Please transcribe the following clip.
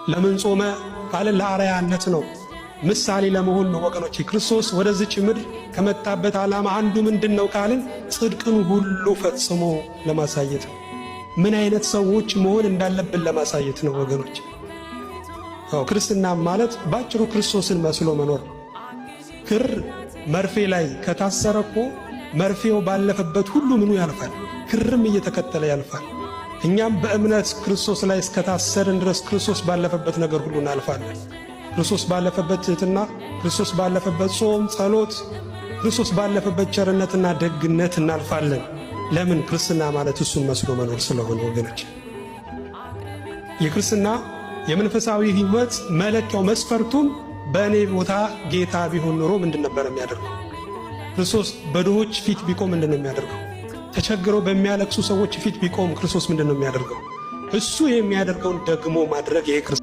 ለምን ጾመ ካልን ለአርአያነት ነው፣ ምሳሌ ለመሆን ነው ወገኖቼ። ክርስቶስ ወደዚች ምድር ከመጣበት ዓላማ አንዱ ምንድነው ካልን ጽድቅን ሁሉ ፈጽሞ ለማሳየት ነው። ምን አይነት ሰዎች መሆን እንዳለብን ለማሳየት ነው ወገኖቼ። ክርስትና ማለት ባጭሩ ክርስቶስን መስሎ መኖር ነው። ክር መርፌ ላይ ከታሰረ እኮ መርፌው ባለፈበት ሁሉ ምኑ ያልፋል፣ ክርም እየተከተለ ያልፋል። እኛም በእምነት ክርስቶስ ላይ እስከታሰርን ድረስ ክርስቶስ ባለፈበት ነገር ሁሉ እናልፋለን። ክርስቶስ ባለፈበት ትሕትና፣ ክርስቶስ ባለፈበት ጾም፣ ጸሎት፣ ክርስቶስ ባለፈበት ቸርነትና ደግነት እናልፋለን። ለምን? ክርስትና ማለት እሱን መስሎ መኖር ስለሆነ ወገኖች። የክርስትና የመንፈሳዊ ሕይወት መለኪያው መስፈርቱም በእኔ ቦታ ጌታ ቢሆን ኖሮ ምንድን ነበር የሚያደርገው? ክርስቶስ በድሆች ፊት ቢቆም ምንድን ነው የሚያደርገው? ተቸግረው በሚያለቅሱ ሰዎች ፊት ቢቆም ክርስቶስ ምንድን ነው የሚያደርገው? እሱ የሚያደርገውን ደግሞ ማድረግ ይሄ ክርስቶስ